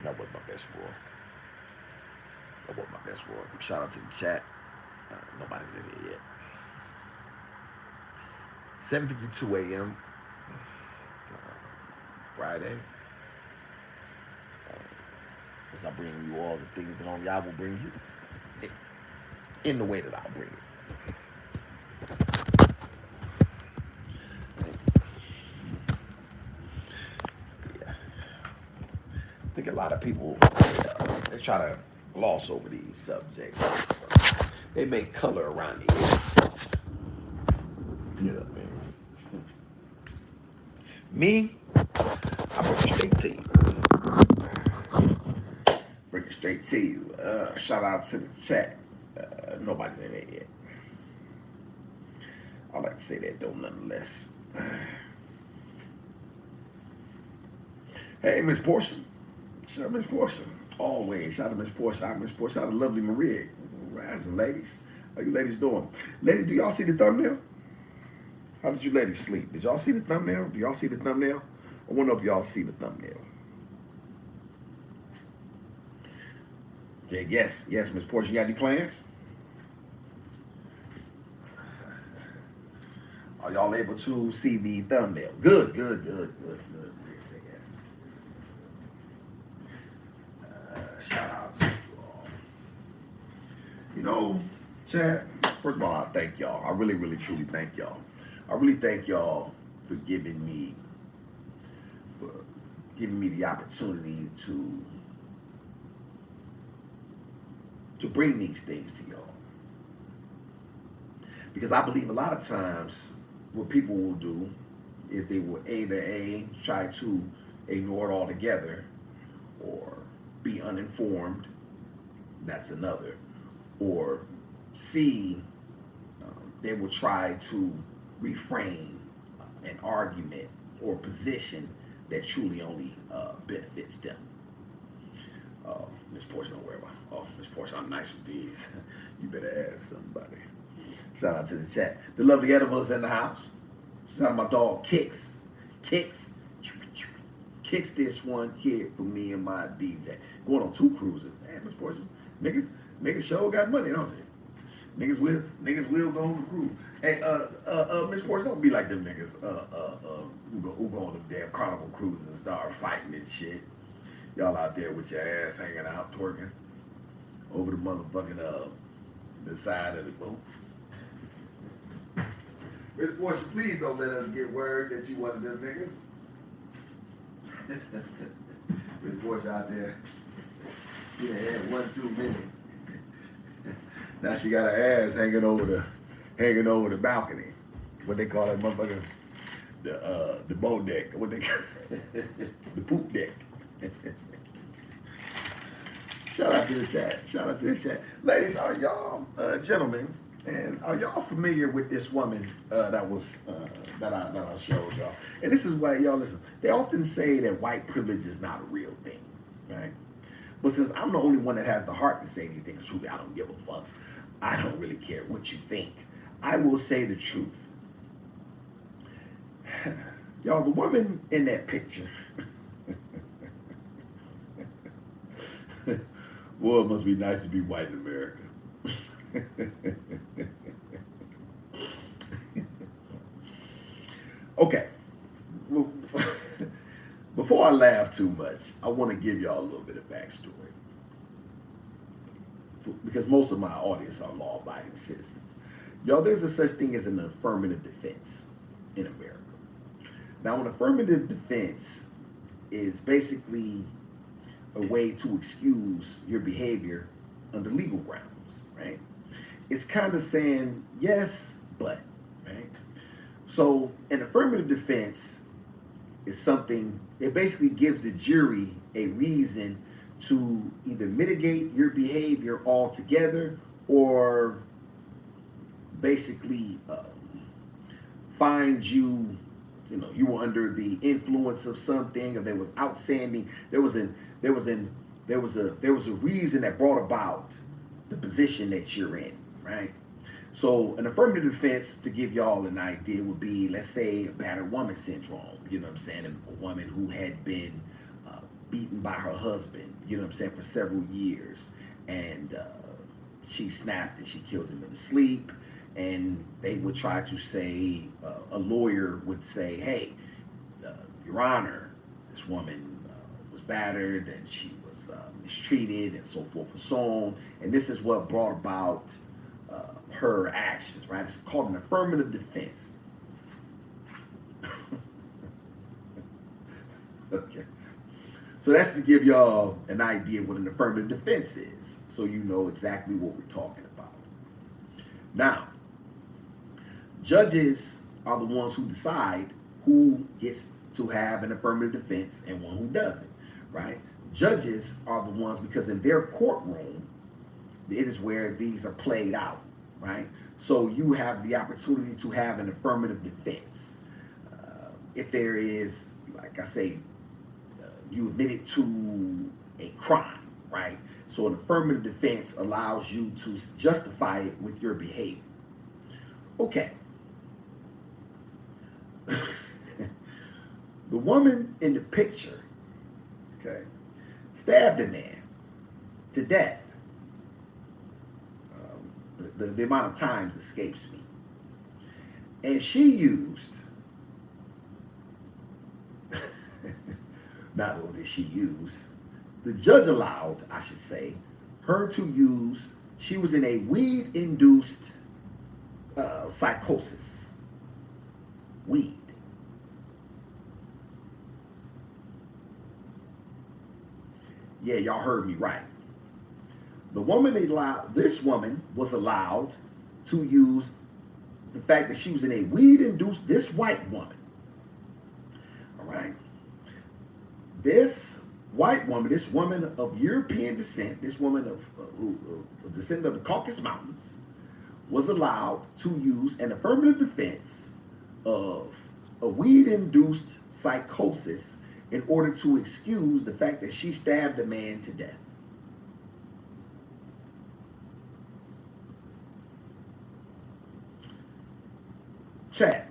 That was my best for. That was my best for. Shout out to the chat. Nobody's in here yet. 7:52 a.m. Friday. As I bring you all the things that only I will bring you in the way that I'll bring it. Yeah. I think a lot of people they try to gloss over these subjects. So they make color around the edges. You know what I mean? Me, I bring it straight to you. Bring it straight to you. Shout out to the chat. Nobody's in there yet. I like to say that though, nonetheless. Hey, Miss Portia. Shout out Miss Portia. Always. Shout out Miss Portia. Shout out Miss Portia. Shout out lovely Maria. Rising ladies. How you ladies doing? Ladies, do y'all see the thumbnail? How did you ladies sleep? Did y'all see the thumbnail? Do y'all see the thumbnail? I wonder if y'all see the thumbnail. Yeah, yes, yes, Miss Portia. You got any plans? Are y'all able to see the thumbnail? Good, good, good, good, good. Say yes. Shout out to you all. You know, Chad, first of all, I thank y'all. I really, really, truly thank y'all. I really thank y'all for giving me the opportunity to bring these things to y'all. Because I believe a lot of times what people will do is they will either try to ignore it altogether or be uninformed. That's another. Or C, they will try to reframe an argument or position that truly only benefits them. Miss Portia, don't worry about. Oh, Miss Portia, I'm nice with these. You better ask somebody. Shout out to the chat. The lovely edibles in the house. Shout out my dog Kicks. Kicks. Kicks this one here for me and my DJ. Going on 2 cruises. Hey, Miss Portia. Niggas sure got money, don't they? Niggas will go on the cruise. Hey, Miss Portia, don't be like them niggas who go on them damn Carnival cruises and start fighting and shit. Y'all out there with your ass hanging out, twerking over the motherfucking the side of the boat. Miss Portia, please don't let us get word that you one of them niggas. Miss Portia out there, she had one too many. Now she got her ass hanging over the balcony. What they call that motherfucker? The boat deck. What they call the poop deck. Shout out to the chat. Shout out to the chat. Ladies, are y'all gentlemen, and are y'all familiar with this woman that I showed y'all? And this is why y'all listen. They often say that white privilege is not a real thing, right? But since I'm the only one that has the heart to say anything, truly, I don't give a fuck. I don't really care what you think. I will say the truth. Y'all, the woman in that picture. Boy, it must be nice to be white in America. Okay. Well, before I laugh too much, I want to give y'all a little bit of backstory. Because most of my audience are law-abiding citizens. Y'all, there's a such thing as an affirmative defense in America. Now, an affirmative defense is basically a way to excuse your behavior under legal grounds, right? It's kind of saying yes, but, right? So an affirmative defense is something, it basically gives the jury a reason to either mitigate your behavior altogether or basically find you, you were under the influence of something, or there was outstanding, there was a reason that brought about the position that you're in, right? So an affirmative defense, to give y'all an idea, would be, let's say, a battered woman syndrome. You know what I'm saying? A woman who had been beaten by her husband, you know what I'm saying, for several years. And she snapped and she kills him in his sleep. And they would try to say, a lawyer would say, hey, Your Honor, this woman was battered and she was mistreated and so forth and so on. And this is what brought about her actions, right? It's called an affirmative defense. Okay. So that's to give y'all an idea what an affirmative defense is, so you know exactly what we're talking about. Now, judges are the ones who decide who gets to have an affirmative defense and one who doesn't, right? Judges are the ones, because in their courtroom, it is where these are played out, right? So you have the opportunity to have an affirmative defense. If there is, like I say, you admitted to a crime, right? So an affirmative defense allows you to justify it with your behavior. Okay. The woman in the picture, okay, stabbed a man to death. The amount of times escapes me. And she used, not only did she use, the judge allowed, I should say, her to use, she was in a weed-induced psychosis. Weed. Yeah, y'all heard me right. This woman was allowed to use the fact that she was in a weed-induced, this white woman, all right? This white woman, this woman of European descent, this woman of descent of the Caucasus Mountains, was allowed to use an affirmative defense of a weed-induced psychosis in order to excuse the fact that she stabbed a man to death. Chat.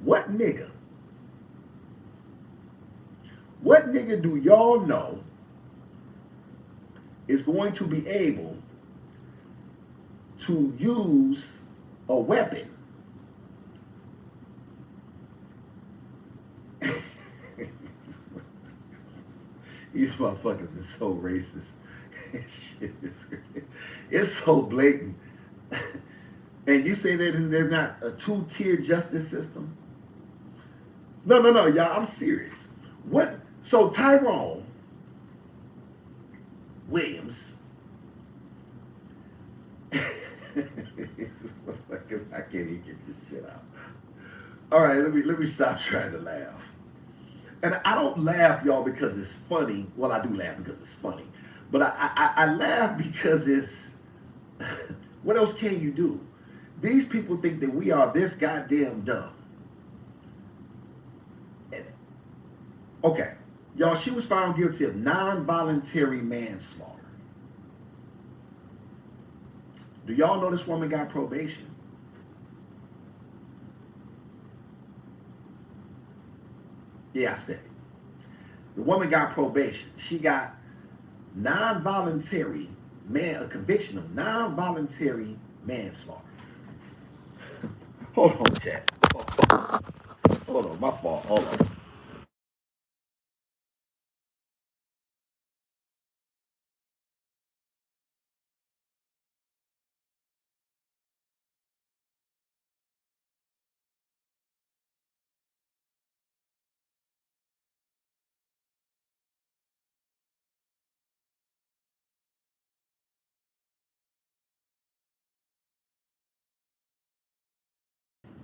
What nigga do y'all know is going to be able to use a weapon these motherfuckers is so racist. It's so blatant. And you say that there's not a two-tier justice system? No, y'all, I'm serious. What? So Tyrone Williams, I can't even get this shit out. All right, let me stop trying to laugh. And I don't laugh, y'all, because it's funny. Well, I do laugh because it's funny. But I laugh because it's, what else can you do? These people think that we are this goddamn dumb. And, okay, y'all, she was found guilty of non-voluntary manslaughter. Do y'all know this woman got probation? Yeah, I said it. The woman got probation. She got a conviction of non-voluntary manslaughter. Hold on, chat. Hold on, my fault. Hold on.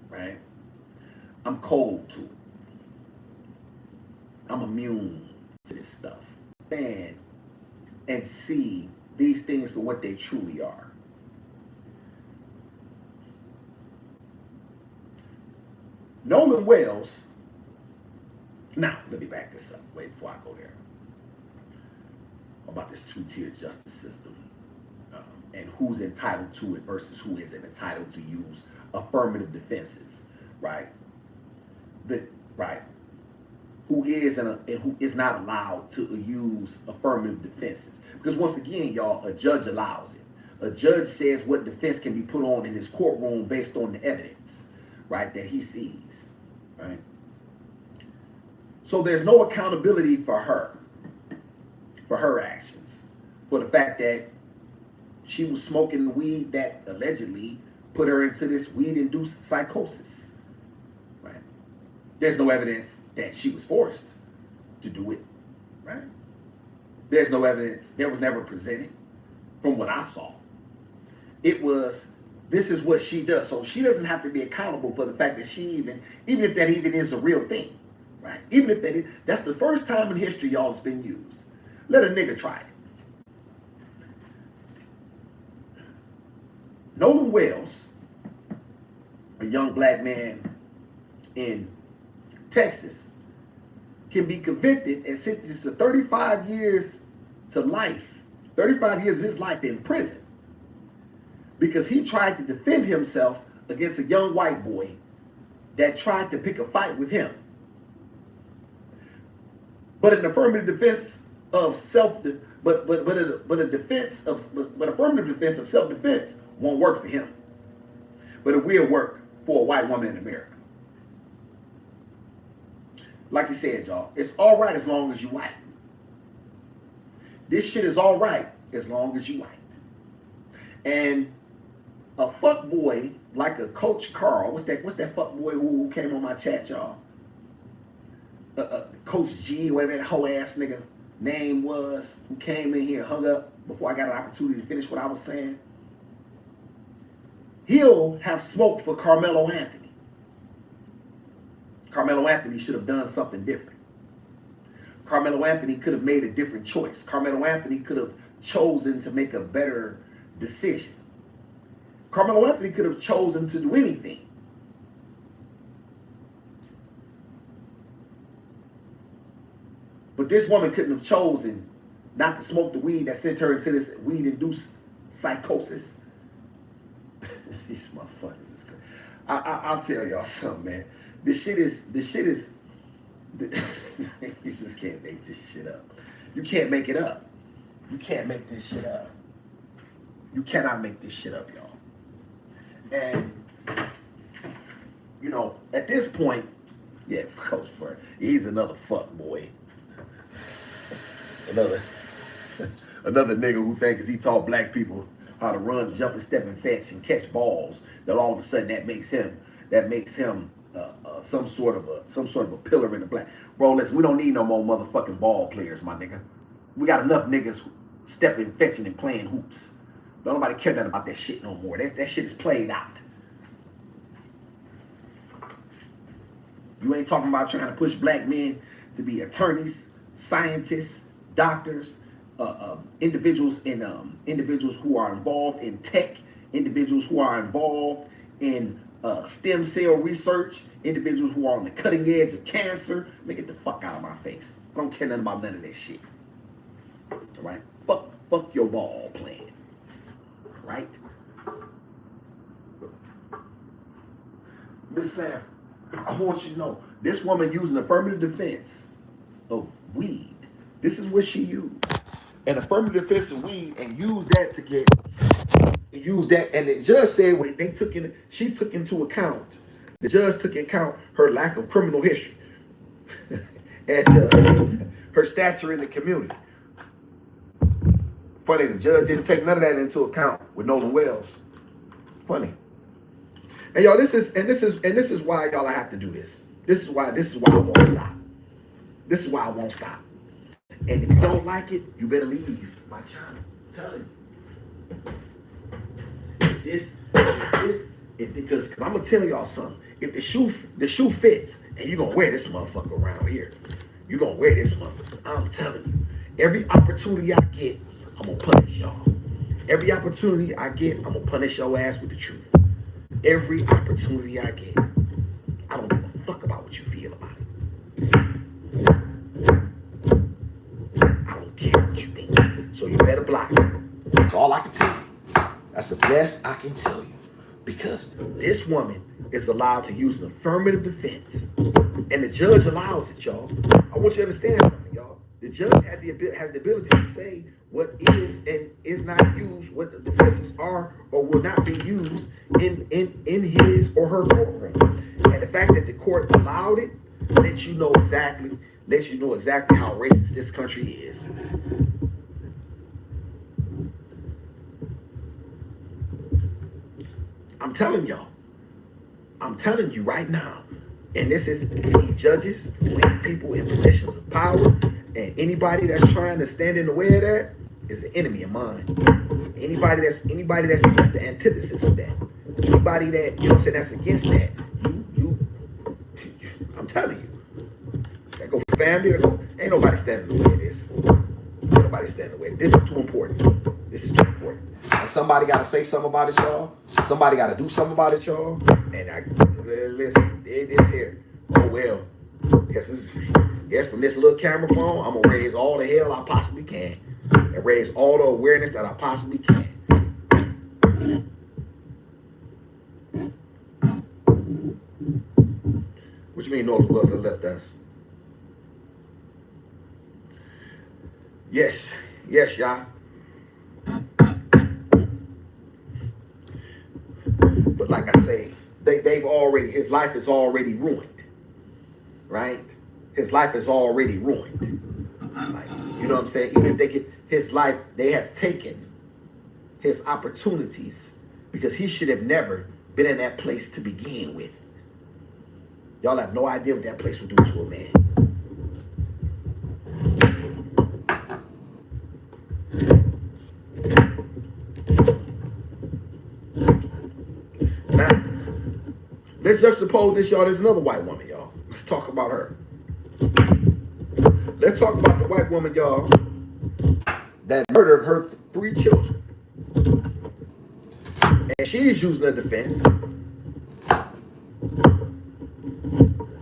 Right? I'm cold to it. I'm immune to this stuff. And see these things for what they truly are. Nolan Wells. Now, let me back this up. Wait before I go there. About this two-tier justice system and who's entitled to it versus who isn't entitled to use affirmative defenses, right? Right. who is and who is not allowed to use affirmative defenses. Because once again, y'all, a judge allows it. A judge says what defense can be put on in his courtroom based on the evidence, right, that he sees, right? So there's no accountability for her actions, for the fact that she was smoking weed that allegedly put her into this weed-induced psychosis, right? There's no evidence that she was forced to do it, right? There's no evidence. There was never presented from what I saw. It was, this is what she does. So she doesn't have to be accountable for the fact that she even if that even is a real thing, right? Even if that is, that's the first time in history, y'all, it's been used. Let a nigga try it. Nolan Wells, a young black man in Texas, can be convicted and sentenced to 35 years to life, 35 years of his life in prison, because he tried to defend himself against a young white boy that tried to pick a fight with him. But an affirmative defense of affirmative defense of self-defense won't work for him. But it will work for a white woman in America. Like you said, y'all, it's all right as long as you white. This shit is all right as long as you white. And a fuck boy like a Coach Carl, what's that fuck boy who came on my chat, y'all? Coach G, whatever that hoe ass nigga name was, who came in here and hung up before I got an opportunity to finish what I was saying. He'll have smoked for Carmelo Anthony. Carmelo Anthony should have done something different. Carmelo Anthony could have made a different choice. Carmelo Anthony could have chosen to make a better decision. Carmelo Anthony could have chosen to do anything. But this woman couldn't have chosen not to smoke the weed that sent her into this weed-induced psychosis. These motherfuckers is crazy. I'll tell y'all something, man. This shit is, you just can't make this shit up. You can't make it up. You can't make this shit up. You cannot make this shit up, y'all. And, you know, at this point, yeah, Coach Fur, he's another fuck boy. Another nigga who thinks he taught black people how to run, jump, and step and fetch and catch balls. That all of a sudden that makes him some sort of a pillar in the black. Bro, listen, we don't need no more motherfucking ball players, my nigga. We got enough niggas stepping, fetching, and playing hoops. Don't nobody care nothing about that shit no more. That shit is played out. You ain't talking about trying to push black men to be attorneys, scientists, doctors, individuals who are involved in tech, individuals who are involved in stem cell research, individuals who are on the cutting edge of cancer. Man, get the fuck out of my face. I don't care nothing about none of that shit. All right? Fuck your ball playing. Right? Miss Sam, I want you to know, this woman using affirmative defense of weed. This is what she used. An affirmative defense of weed, and used that, and the judge said what they took in, she took into account. The judge took into account her lack of criminal history and her stature in the community. Funny, the judge didn't take none of that into account with Nolan Wells. Funny. And y'all, this is why y'all have to do this. This is why I won't stop. This is why I won't stop. And if you don't like it, you better leave my channel. I'm telling you. Because I'm gonna tell y'all something. If the shoe fits, and you're gonna wear this motherfucker around here. You're gonna wear this motherfucker. I'm telling you. Every opportunity I get, I'm gonna punish y'all. Every opportunity I get, I'm gonna punish your ass with the truth. Every opportunity I get. I don't give a fuck about what you feel about it. I don't care what you think. So you better block it. That's all I can tell you. That's the best I can tell you. because this woman is allowed to use an affirmative defense, and the judge allows it, y'all. I want you to understand something, y'all. The judge has the ability to say what is and is not used, what the defenses are or will not be used in his or her courtroom. And the fact that the court allowed it lets you know exactly how racist this country is. I'm telling y'all. I'm telling you right now. And this is, we need judges, we need people in positions of power, and anybody that's trying to stand in the way of that is an enemy of mine. Anybody that's the antithesis of that. Anybody that, you know what I'm saying, that's against that. I'm telling you. That go for family, ain't nobody standing in the way of this. Ain't nobody standing in the way. This is too important. This is too important. And somebody got to say something about it, y'all. Somebody got to do something about it, y'all. And listen, it is here. Oh, well. Guess from this little camera phone, I'm going to raise all the hell I possibly can. And raise all the awareness that I possibly can. What you mean, North Wales have left us? Yes, y'all. But like I say, his life is already ruined, right? His life is already ruined. Like, you know what I'm saying? Even if they get his life, they have taken his opportunities because he should have never been in that place to begin with. Y'all have no idea what that place would do to a man. Now, let's juxtapose this, y'all. There's another white woman, y'all. Let's talk about her. Let's talk about the white woman, y'all, that murdered her 3 children. And she's using a defense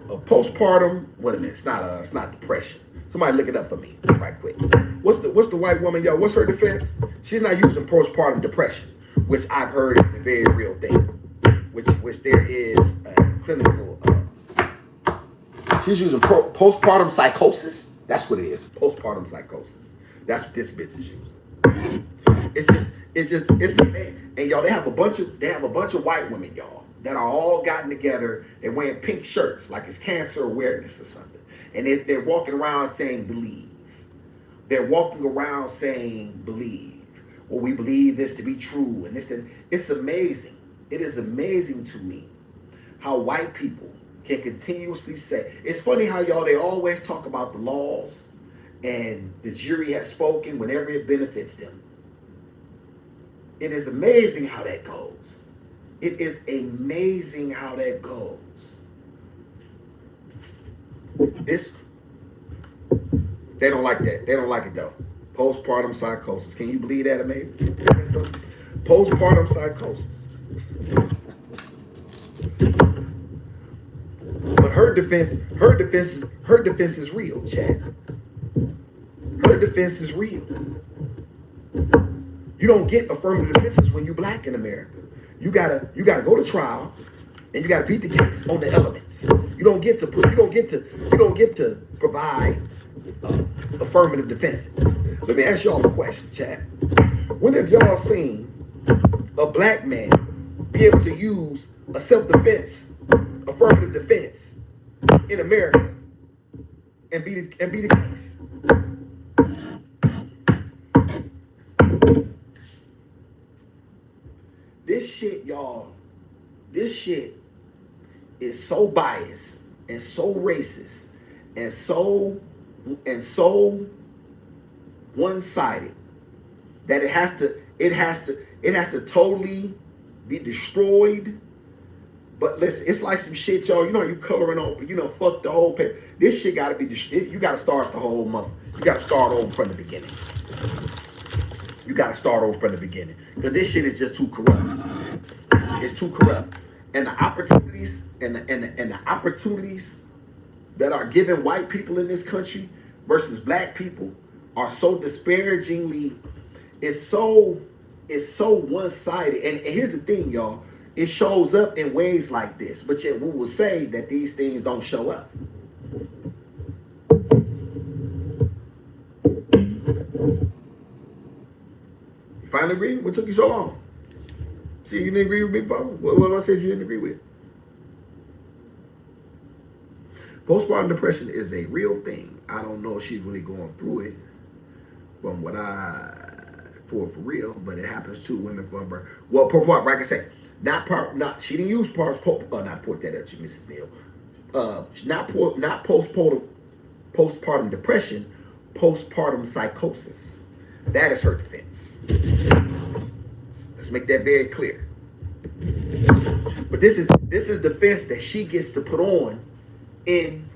of postpartum. Wait a minute, it's not depression. Somebody look it up for me right quick. What's the white woman, y'all? What's her defense? She's not using postpartum depression, which I've heard is a very real thing. Which there is a clinical. She's using postpartum psychosis. That's what it is. Postpartum psychosis. That's what this bitch is using. It's and y'all, they have a bunch of white women, y'all, that are all gotten together and wearing pink shirts like it's cancer awareness or something. And they're walking around saying believe. They're walking around saying believe. Well, we believe this to be true. And it's amazing. It is amazing to me how white people can continuously say. It's funny how, y'all, they always talk about the laws and the jury has spoken whenever it benefits them. It is amazing how that goes. It is amazing how that goes. They don't like that. They don't like it though. Postpartum psychosis. Can you believe that? Amazing. Postpartum psychosis. But her defense is real, Chad. Her defense is real. You don't get affirmative defenses when you're black in America. You gotta go to trial, and you gotta beat the case on the elements. You don't get to provide affirmative defenses. Let me ask y'all a question, chat. When have y'all seen a black man be able to use a self-defense, affirmative defense in America and be the case? This shit, y'all, this shit is so biased and so racist and so one-sided that it has to totally be destroyed. But listen, it's like some shit, y'all. You know, you coloring on, fuck the whole paper. This shit gotta be you gotta start the whole month. You gotta start over from the beginning. You gotta start over from the beginning. Because this shit is just too corrupt. It's too corrupt. And the opportunities and the opportunities that are given white people in this country versus black people are so disparagingly, it's so one-sided. And here's the thing, y'all. It shows up in ways like this, but yet we will say that these things don't show up. You finally agree? What took you so long? See, you didn't agree with me before? What I said you didn't agree with? Postpartum depression is a real thing. I don't know if she's really going through it from what for real, but it happens to women from birth. Well, like I say, she didn't use not put that at you, Mrs. Neal. Not postpartum depression, postpartum psychosis. That is her defense. Let's make that very clear. But this is defense that she gets to put on in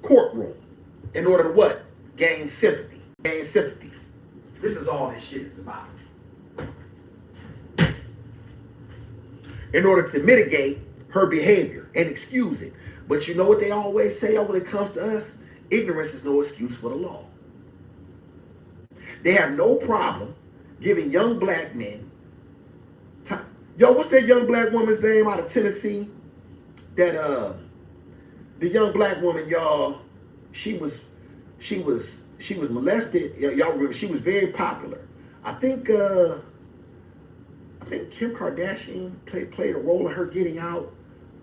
courtroom in order to what? Gain sympathy. Gain sympathy. This is all this shit is about. In order to mitigate her behavior and excuse it. But you know what they always say when it comes to us? Ignorance is no excuse for the law. They have no problem giving young black men time. Yo, what's that young black woman's name out of Tennessee? That the young black woman, y'all, she was molested. Y'all remember she was very popular. I think Kim Kardashian played a role in her getting out.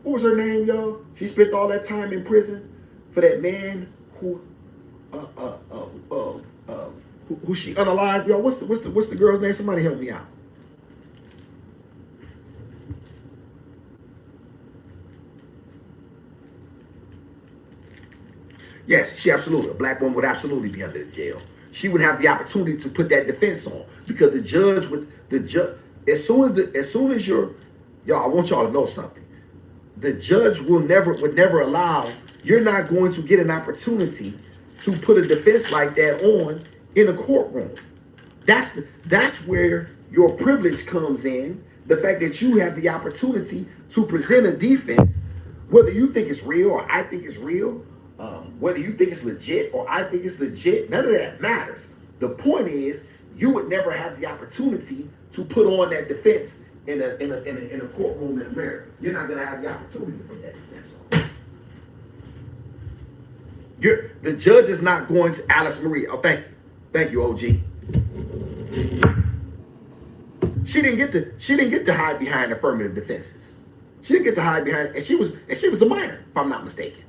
What was her name, y'all? She spent all that time in prison for that man who she unalived, y'all. What's the girl's name? Somebody help me out. Yes, she absolutely. A black woman would absolutely be under the jail. She would have the opportunity to put that defense on because the judge as soon as y'all, I want y'all to know something. The judge would never allow. You're not going to get an opportunity to put a defense like that on in a courtroom. That's where your privilege comes in. The fact that you have the opportunity to present a defense, whether you think it's real or I think it's real, whether you think it's legit or I think it's legit, none of that matters. The point is, you would never have the opportunity to put on that defense in a courtroom in America. You're not going to have the opportunity to put that defense on. The judge is not going to Alice Marie. Oh, thank you, OG. She didn't get to hide behind affirmative defenses. She didn't get to hide behind, and she was a minor, if I'm not mistaken.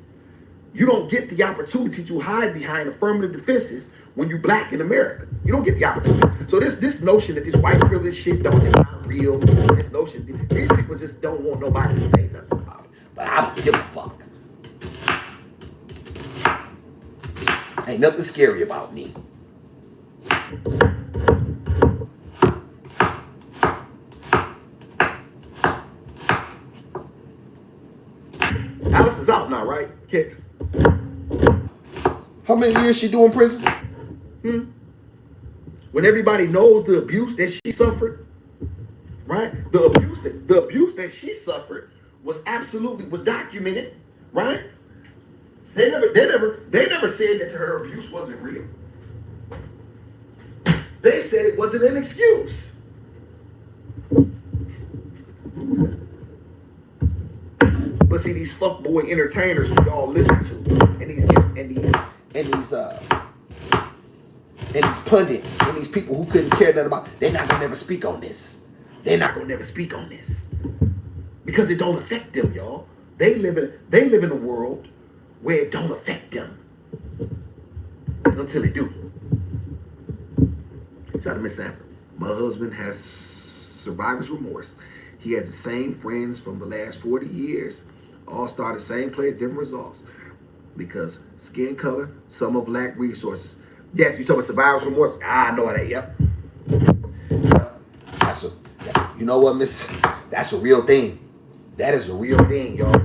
You don't get the opportunity to hide behind affirmative defenses when you black in America. You don't get the opportunity. So this notion that this white privilege shit is not real. This notion, these people just don't want nobody to say nothing about it. But I don't give a fuck. Ain't nothing scary about me. Alice is out now, right? Kicks. How many years she doing prison? When everybody knows the abuse that she suffered, right? The abuse that she suffered was documented, right? They never said that her abuse wasn't real. They said it wasn't an excuse. But see, these fuckboy entertainers we all listen to, and these pundits and these people who couldn't care nothing about, they're not gonna never speak on this. They're not gonna never speak on this because it don't affect them, y'all. They live in a world where it don't affect them until it do. Shout out to Miss Sanford. My husband has survivor's remorse. He has the same friends from the last 40 years. All started same place, different results. Because skin color, some of lack resources. Yes, you talking about survivor's remorse? I know that. Yep. You know what, Miss? That's a real thing. That is a real thing, y'all.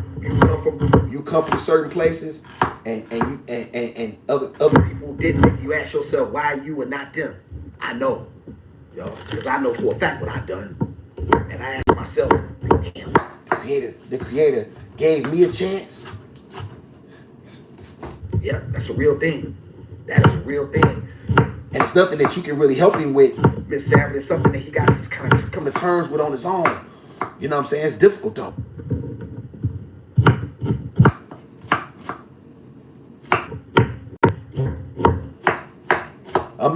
You come from certain places, and other people didn't make you ask yourself why you and not them. I know, y'all, because I know for a fact what I've done, and I asked myself, damn, the creator gave me a chance. Yeah, that's a real thing. That is a real thing. And it's nothing that you can really help him with, Miss Savage. It's something that he got to just kind of come to terms with on his own. You know what I'm saying? It's difficult though. A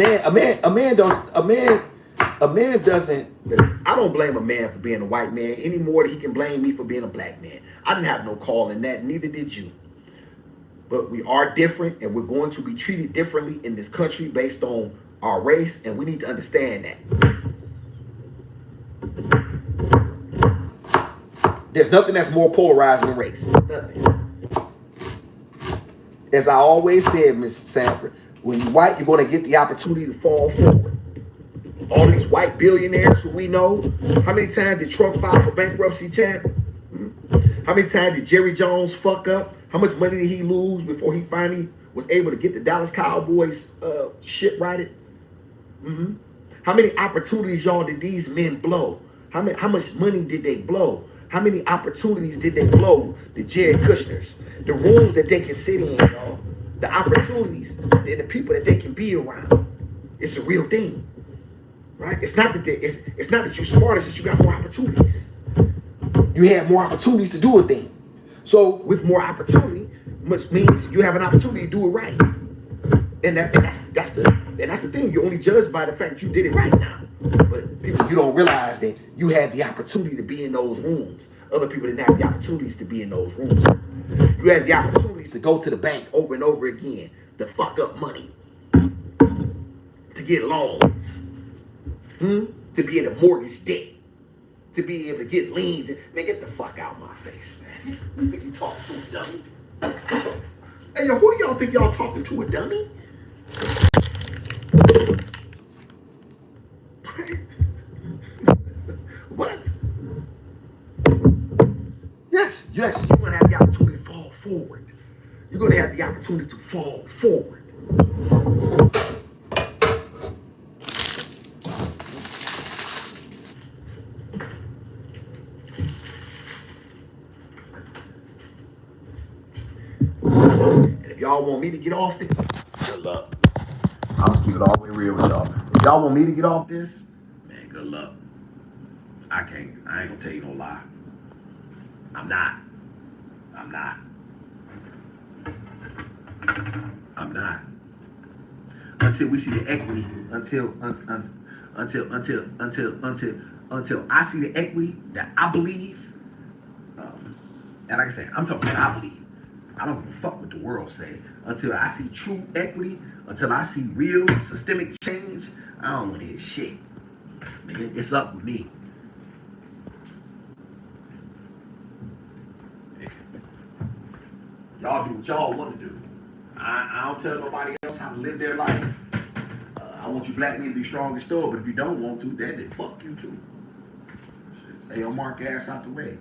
man doesn't. Listen, I don't blame a man for being a white man any more than he can blame me for being a black man. I didn't have no call in that, neither did you. But we are different, and we're going to be treated differently in this country based on our race, and we need to understand that. There's nothing that's more polarizing than race. Nothing. As I always said, Mr. Sanford, when you're white, you're going to get the opportunity to fall forward. All these white billionaires who we know, how many times did Trump file for bankruptcy, Chad? How many times did Jerry Jones fuck up? How much money did he lose before he finally was able to get the Dallas Cowboys shit righted? How many opportunities, y'all, did these men blow? How much money did they blow? How many opportunities did they blow? The Jared Kushners, the rooms that they can sit in, y'all, the opportunities and the people that they can be around. It's a real thing, right? It's not that it's not that you're smart, it's that you got more opportunities. You have more opportunities to do a thing. So with more opportunity, must means you have an opportunity to do it right. And that's the thing. You're only judged by the fact that you did it right now. But people, you don't realize that you had the opportunity to be in those rooms. Other people didn't have the opportunities to be in those rooms. You had the opportunities to go to the bank over and over again to fuck up money, to get loans, to be in a mortgage debt, to be able to get liens. Man, get the fuck out of my face, man. You think you talking to a dummy? Hey, yo, who do y'all think y'all talking to, a dummy? What? Yes, you're going to have the opportunity to fall forward. You're going to have the opportunity to fall forward. And if y'all want me to get off it, good luck. I'm just keep it all the way real with y'all. If y'all want me to get off this, man, good luck. I ain't gonna tell you no lie. I'm not. Until we see the equity, until I see the equity that I believe, and like I said, I'm talking about I believe. I don't give a fuck what the world say. Until I see true equity, until I see real systemic change, I don't want to hear shit. It's up with me. Y'all do what y'all want to do. I don't tell nobody else how to live their life. I want you black men to be strong and stoic, but if you don't want to, then fuck you too. Stay your mark ass out the way.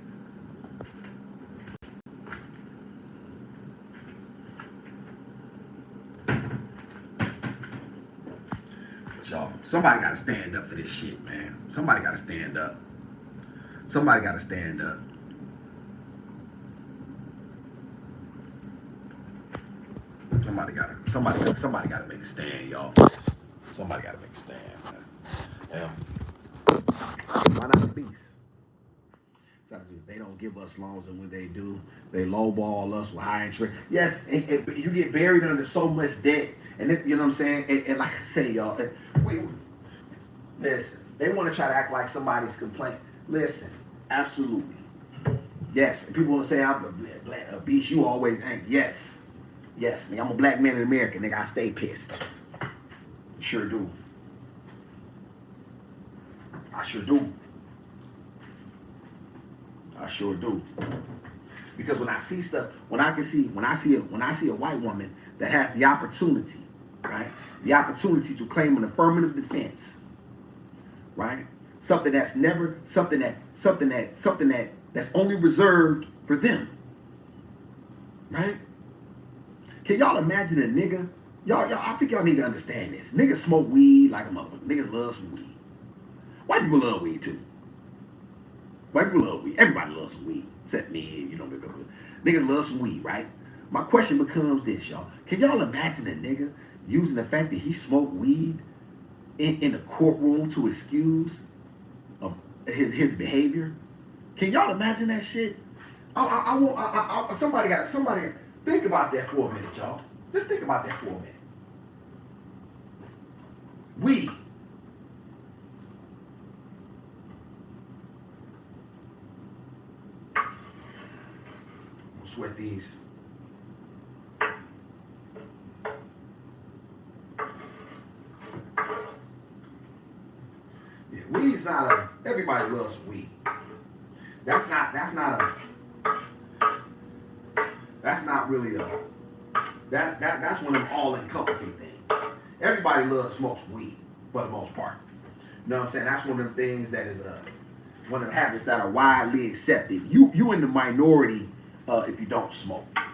But y'all, somebody got to stand up for this shit, man. Somebody got to stand up. Somebody got to stand up. Somebody gotta make a stand, y'all, for this. Somebody gotta make a stand, man. Yeah. Why not the beast? They don't give us loans, and when they do, they lowball us with high interest. Yes, and you get buried under so much debt, and you know what I'm saying. And like I say, y'all, listen. They want to try to act like somebody's complaint. Listen, absolutely, yes. And people want to say I'm a beast. You always angry. Yes, nigga, I'm a black man in America, nigga. I stay pissed. Sure do. I sure do. Because when I see stuff, when I see a white woman that has the opportunity, right? The opportunity to claim an affirmative defense, right? Something that's only reserved for them, right? Can y'all imagine a nigga? Y'all, I think y'all need to understand this. Niggas smoke weed like a motherfucker. Niggas love some weed. White people love weed too. White people love weed. Everybody loves some weed. Except me, you know, niggas love some weed, right? My question becomes this, y'all. Can y'all imagine a nigga using the fact that he smoked weed in a courtroom to excuse his behavior? Can y'all imagine that shit? Somebody think about that for a minute, y'all. Just think about that for a minute. Weed. Sweat these. Yeah, weed's not a. Everybody loves weed. That's not really a. That's one of them all-encompassing things. Everybody smokes weed for the most part. You know what I'm saying? That's one of the things that is one of the habits that are widely accepted. You in the minority if you don't smoke. Right?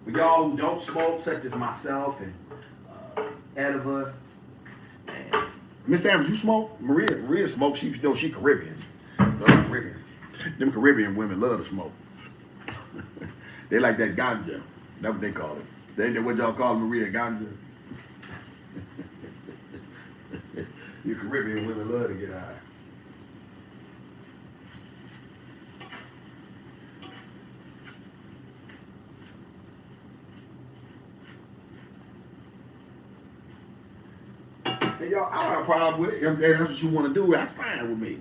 For y'all who don't smoke, such as myself and Edva, and Miss Amber, you smoke? Maria smokes. She Caribbean. Caribbean. Them Caribbean women love to smoke. They like that ganja. That's what they call it. They what y'all call Maria, ganja. You Caribbean women love to get high. And y'all, I don't have a problem with it. If that's what you want to do, that's fine with me.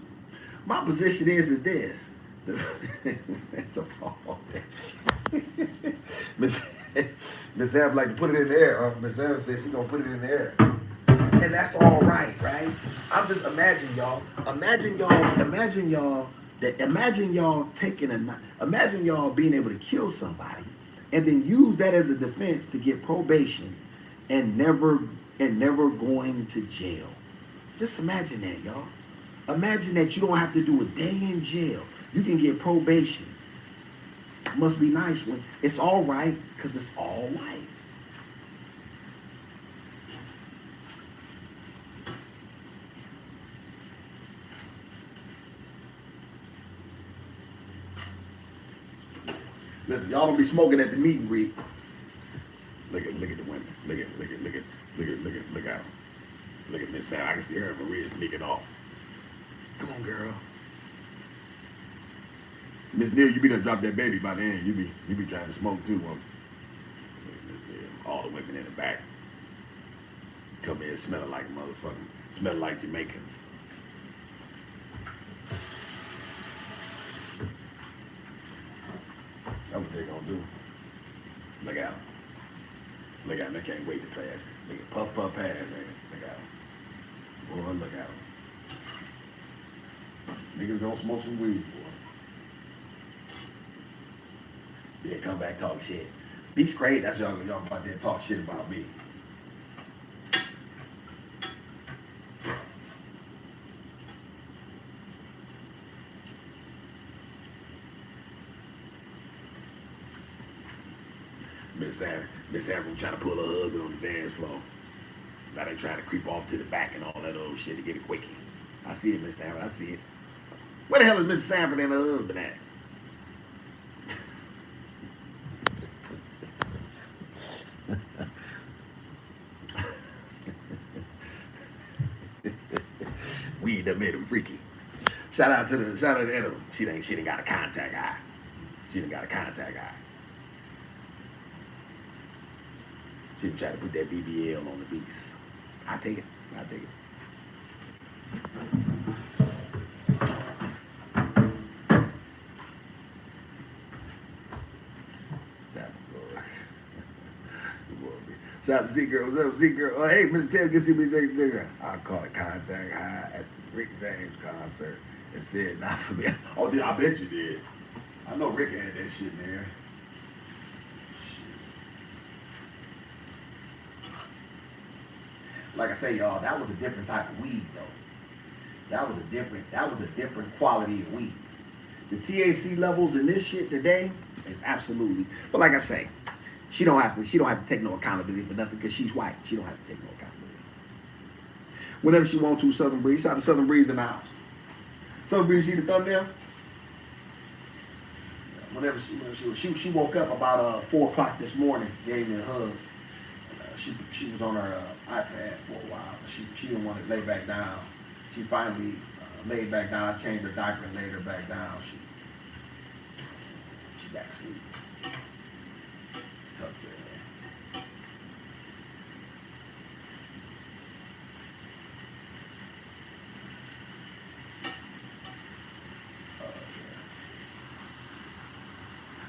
My position is this. Miss Ab like to put it in the air. Miss Ab said she's gonna put it in the air. And that's all right? I'm just imagine y'all being able to kill somebody and then use that as a defense to get probation and never going to jail. Just imagine that, y'all. Imagine that you don't have to do a day in jail. You can get probation. Must be nice when it's all right, because it's all right. Listen, y'all don't be smoking at the meet and greet. Look at the women. Look out. Look at Miss Sam. I can see her and Maria sneaking off. Come on, girl. Miss Neal, you be done drop that baby by the end. You be trying to smoke too, won't you? All the women in the back come in smelling like motherfucking, smelling like Jamaicans. That's what they gonna do. Look out. Look out, they can't wait to pass it. Look at puff pass, ain't it? Look out. Boy, look out. Niggas don't smoke some weed, boy. Yeah, come back talk shit. Be's crazy. That's y'all about there talk shit about me. Miss Amber trying to pull her husband on the dance floor. Now they trying to creep off to the back and all that old shit to get it quickie. I see it, Miss Amber. I see it. Where the hell is Mrs. Sanford and her husband at? Weed that made him freaky. Shout out to Edva. She done got a contact high. She done got a contact high. She done tried to put that BBL on the beast. I take it. Shout out to Z-Girl. What's up, Z-Girl? Oh, hey, Mr. Tim, good to see me, Z-Girl. I caught a contact high at the Rick James concert and said, not for me. Oh, dude, I bet you did. I know Rick had that shit, man. Like I say, y'all, that was a different type of weed, though. That was a different quality of weed. The THC levels in this shit today is absolutely. But like I say, she don't have to take no accountability for nothing because she's white. She don't have to take no accountability. Whenever she wants to, Southern Breeze. Shout out to Southern Breeze in the house. Southern Breeze, see the thumbnail? Whenever she woke up about 4 o'clock this morning, gave me a hug. she was on her iPad for a while. She didn't want to lay back down. She finally laid back down. I changed her diaper and laid her back down. She got asleep. Tucked her in.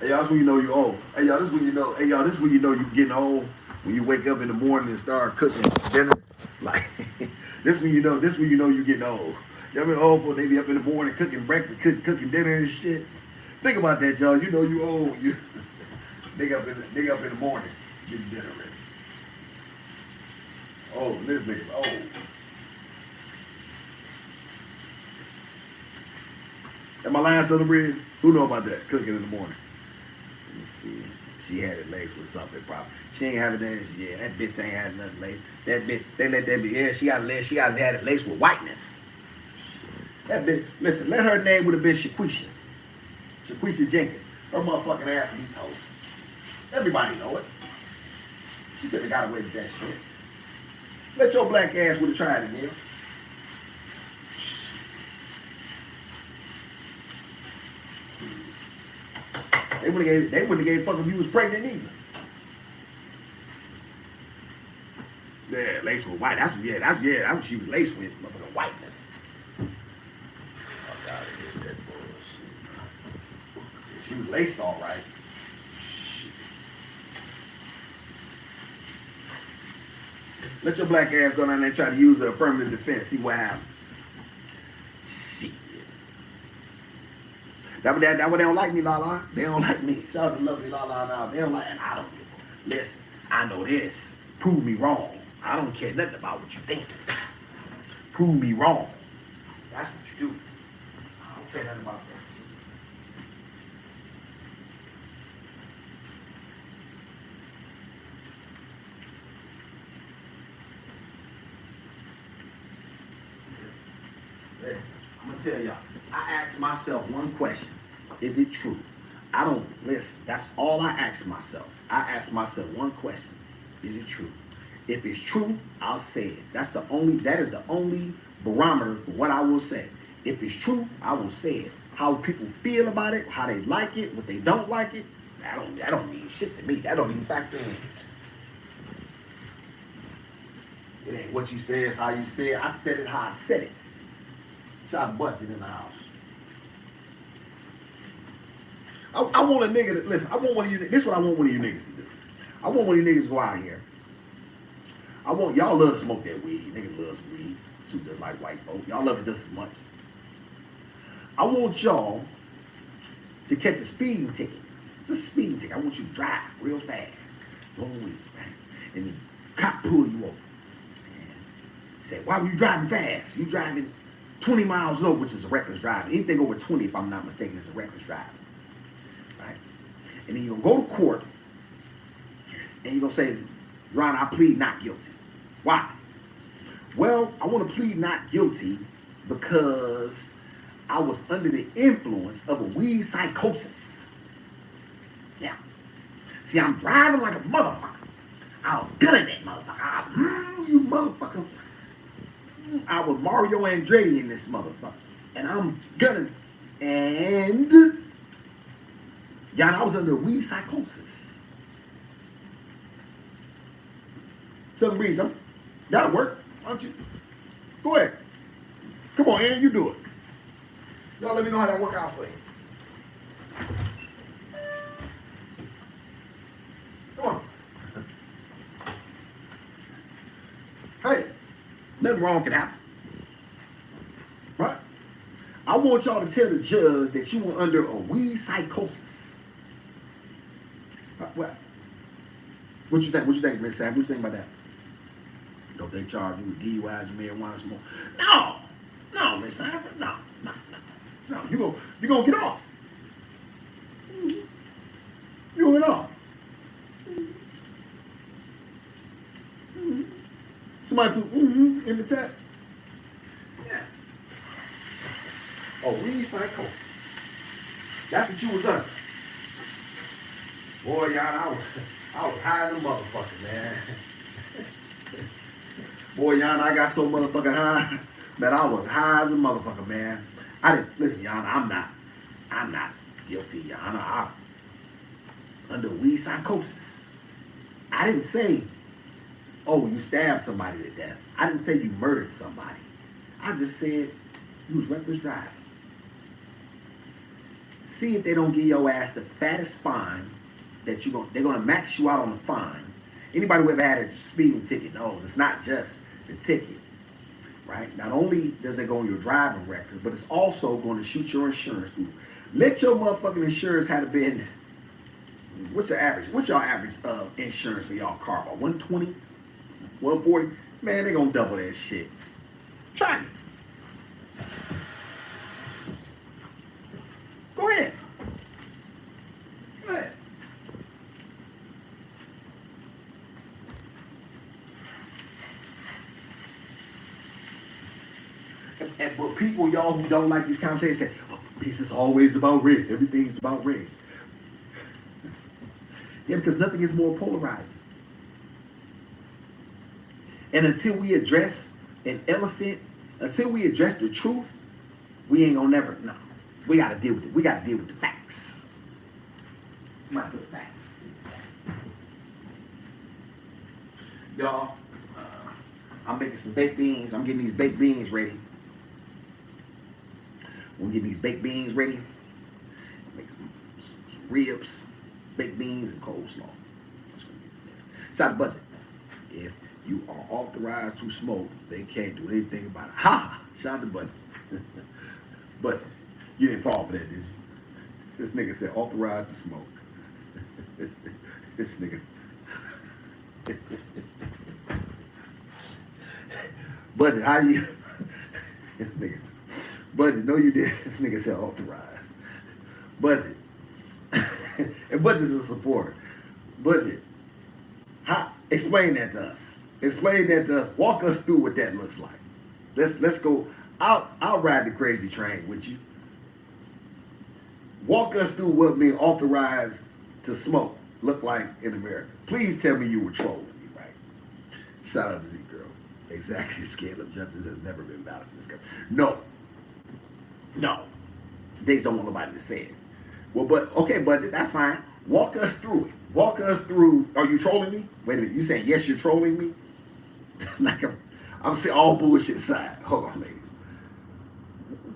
Hey y'all, this when you know you're old. Hey y'all, this when you know. Hey y'all, this when you know you're getting old. When you wake up in the morning and start cooking dinner, like this when you know. This when you know you're getting old. Y'all been old for they be up in the morning cooking breakfast, cooking dinner and shit. Think about that, y'all. You know you old. You nigga up in the morning getting dinner ready. Oh, this nigga's old. Am I lying, Southern Bridge? Who know about that? Cooking in the morning. Let me see. She had it laced with something probably. She ain't having that. Yeah, that bitch ain't had nothing laced. That bitch, they let that be. Yeah, she got had it laced with whiteness. That bitch, listen, let her name would have been Shaquisha. Shaquisha Jenkins. Her motherfucking ass be toast. Everybody know it. She could have got away with that shit. Let your black ass would have tried it, Neil. They wouldn't have gave a fuck if you was pregnant either. Yeah, laced with white. That's what she was laced with, motherfucking whiteness. Fuck out of here, that bullshit. She was laced all right. Let your black ass go down there and try to use the affirmative defense. See what happens. Shit. That what they don't like me, Lala. They don't like me. Shout out to lovely Lala now. They don't like, and I don't give a. Listen, I know this. Prove me wrong. I don't care nothing about what you think. Prove me wrong. That's what you do. I don't care nothing about this. Listen, I'm gonna tell y'all. I ask myself one question. Is it true? I don't listen. That's all I ask myself. I ask myself one question. Is it true? If it's true, I'll say it. That is the only barometer for what I will say. If it's true, I will say it. How people feel about it, how they like it, what they don't like it, that don't mean shit to me. That don't even factor in. It ain't what you say, it's how you say it. I said it how I said it. Shout out Butsy in the house. I want a nigga to listen. I want one of you. This is what I want one of you niggas to do. I want one of you niggas to go out here. I want y'all love to smoke that weed. Niggas love some weed too, just like white folk. Y'all love it just as much. I want y'all to catch a speeding ticket. Just a speeding ticket. I want you to drive real fast. Going weed, right? And the cop pull you over. And say, why were you driving fast? You driving 20 miles an hour, which is a reckless driving. Anything over 20, if I'm not mistaken, is a reckless driving. Right? And then you're going to go to court and you're going to say, Your Honor, I plead not guilty. Why? Well, I want to plead not guilty because I was under the influence of a weed psychosis. Yeah. See, I'm driving like a motherfucker. I was gunning that motherfucker. You motherfucker. I was Mario Andretti in this motherfucker. And I'm gunning. And, y'all, I was under weed psychosis. Southern Breeze, that'll work, why don't you? Go ahead. Come on, Ann, you do it. Y'all let me know how that work out for you. Come on. Hey, nothing wrong can happen. Right? I want y'all to tell the judge that you were under a weed psychosis. What? What you think? What you think, Miss Sam? What you think about that? Don't they charge you with DUIs and marijuana smoke? No, Miss Sanford, no. You gonna get off. You gonna get off. Somebody put in the chat. Yeah. Oh, weed psychosis. That's what you was under. Boy, y'all, I was high as a motherfucker, man. Boy, Yana, I got so motherfucking high that I was high as a motherfucker, man. I didn't listen, Yana. I'm not guilty, Yana. I'm under weed psychosis. I didn't say, oh, you stabbed somebody to death. I didn't say you murdered somebody. I just said you was reckless driving. See if they don't give your ass the fattest fine that they're gonna max you out on the fine. Anybody who ever had a speeding ticket knows it's not just the ticket, right? Not only does it go on your driving record, but it's also going to shoot your insurance through. Let your motherfucking insurance have been. What's your average? What's your average insurance for y'all car? About 120, 140? Man, they gonna double that shit. Try it. Go ahead. Go ahead. But people, y'all who don't like these conversations say, oh, this is always about race. Everything's about race. Yeah, because nothing is more polarizing. And until we address an elephant, until we address the truth, we ain't gonna never, no. We gotta deal with it. We gotta deal with the facts. We gotta deal with the facts. Y'all, I'm making some baked beans. I'm getting these baked beans ready. We're getting these baked beans ready. Make some ribs, baked beans, and coleslaw. That's what we're Shout out to Budget. If you are authorized to smoke, they can't do anything about it. Ha! Shout out to Budget. Budget, you didn't fall for that, did you? This nigga said authorized to smoke. This nigga. Budget, how you? This nigga. Budget, no you did. This nigga said authorized. Budget. And Budget's a supporter. Budget. Explain that to us. Explain that to us. Walk us through what that looks like. Let's go. I'll ride the crazy train with you. Walk us through what being authorized to smoke look like in America. Please tell me you were trolling me, right? Shout out to Z Girl. Exactly. Scale of justice has never been balanced in this country. No. They just don't want nobody to say it. Well, but okay, Budget, that's fine. Walk us through it. Walk us through. Are you trolling me? Wait a minute. You saying yes? You're trolling me? Like I'm saying all bullshit aside. Hold on, ladies.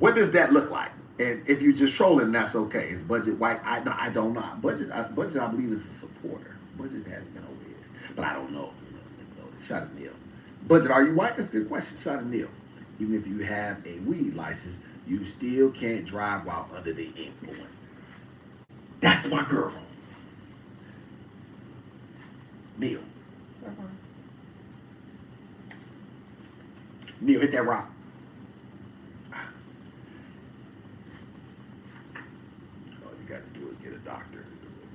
What does that look like? And if you're just trolling, that's okay. Is Budget white? I don't know. Budget, I believe is a supporter. Budget has been over here, but I don't know. Shout out to Neil. Budget, are you white? That's a good question. Shout out to Neil. Even if you have a weed license, you still can't drive while under the influence. That's my girl. Neil. Neil, hit that rock. All you got to do is get a doctor to do it.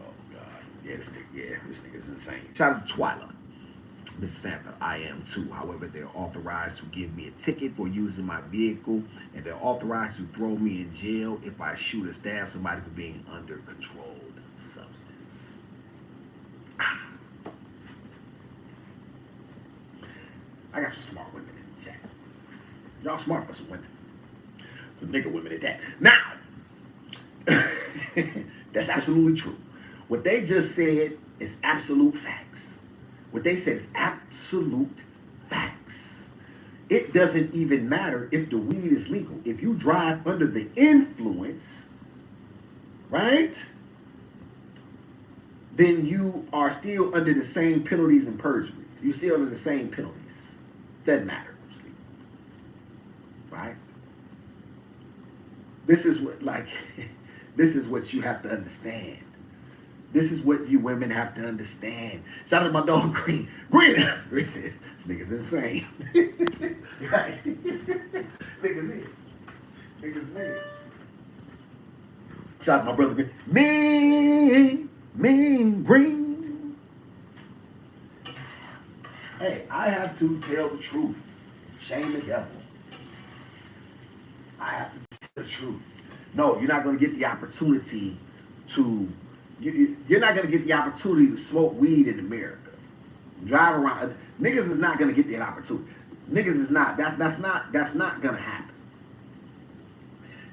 Oh, God. Yeah, this nigga's insane. Shout out to Twyla. Miss Santa, I am too. However, they're authorized to give me a ticket for using my vehicle, and they're authorized to throw me in jail if I shoot or stab somebody for being under controlled substance. I got some smart women in the chat. Y'all smart for some women. Some nigga women at that. Now, that's absolutely true. What they just said is absolute facts. What they said is absolute facts. It doesn't even matter if the weed is legal. If you drive under the influence, right, then you are still under the same penalties and perjuries. You're still under the same penalties. Doesn't matter. Right? This is what you have to understand. This is what you women have to understand. Shout out to my dog Green. Green said, this nigga's insane. Right? Niggas is. Shout out to my brother Green. Mean Green. Hey, I have to tell the truth. Shame the devil. I have to tell the truth. No, you're not going to get the opportunity to. You're not going to get the opportunity to smoke weed in America. Drive around. Niggas is not gonna get that opportunity. Niggas is not. That's not gonna happen.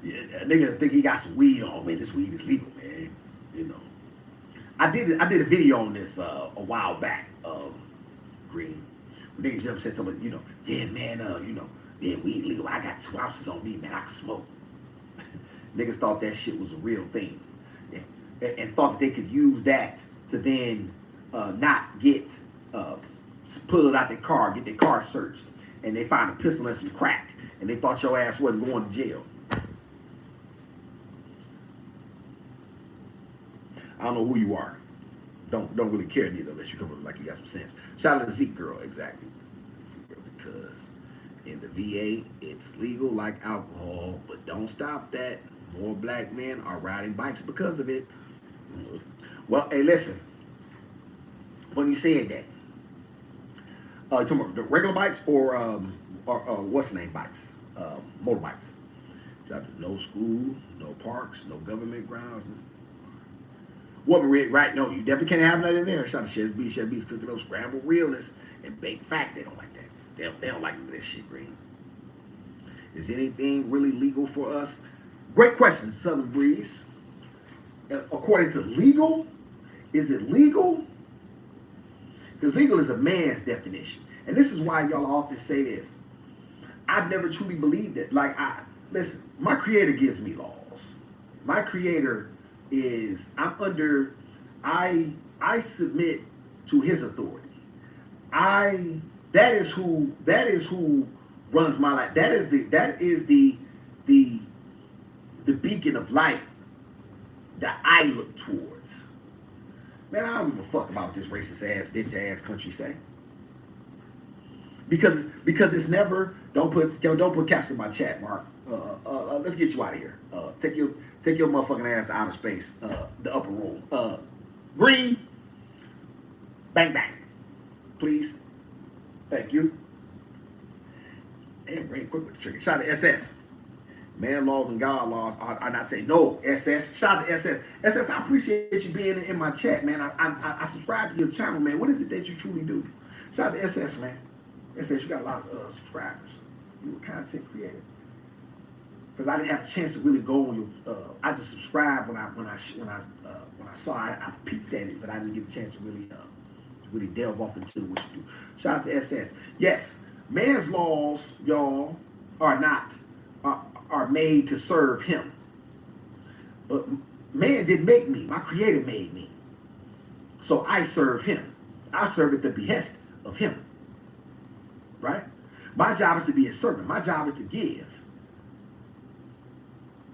Yeah, niggas think he got some weed on. Man, this weed is legal, man. You know. I did a video on this a while back. Green. Niggas just said something, you know, yeah, man, you know, yeah, weed legal. I got 2 ounces on me, man. I can smoke. Niggas thought that shit was a real thing, and thought that they could use that to then not get pull it out their car, get their car searched, and they find a pistol and some crack, and they thought your ass wasn't going to jail. I don't know who you are. Don't really care neither unless you come up like you got some sense. Shout out to Zeke Girl, exactly. Zeke Girl, because in the VA it's legal like alcohol, but don't stop that. More black men are riding bikes because of it. Well, hey, listen. When you said that, you talking about the regular bikes or what's the name bikes, motorbikes? Shout out to no school, no parks, no government grounds. Woman, right? No, you definitely can't have that in there. Shout out to Chef B. Chef B's cooking up scrambled realness and baked facts. They don't like that. They don't like this shit, Green. Is anything really legal for us? Great question, Southern Breeze. According to legal, is it legal? Because legal is a man's definition. And this is why y'all often say this. I've never truly believed it. Listen, my creator gives me laws. My creator is, I submit to his authority. That is who runs my life. That is the beacon of light that I look towards. Man, I don't give a fuck about what this racist ass, bitch ass country say. Because it's never, don't put caps in my chat, Mark. Let's get you out of here. Take your motherfucking ass to outer space, the upper room. Green, bang bang, please. Thank you. Damn, Green, quick with the trigger. Shout out to SS. Man laws and God laws are not saying no. SS. Shout out to SS. SS, I appreciate you being in my chat, man. I subscribe to your channel, man. What is it that you truly do? Shout out to SS, man. SS, you got a lot of subscribers. You a content creator. Because I didn't have a chance to really go on your. I just subscribed when I saw I peeked at it, but I didn't get a chance to really delve off into what you do. Shout out to SS. Yes, man's laws, y'all, are made to serve him. But man didn't make me. My creator made me. So I serve him. I serve at the behest of him. Right? My job is to be a servant. My job is to give.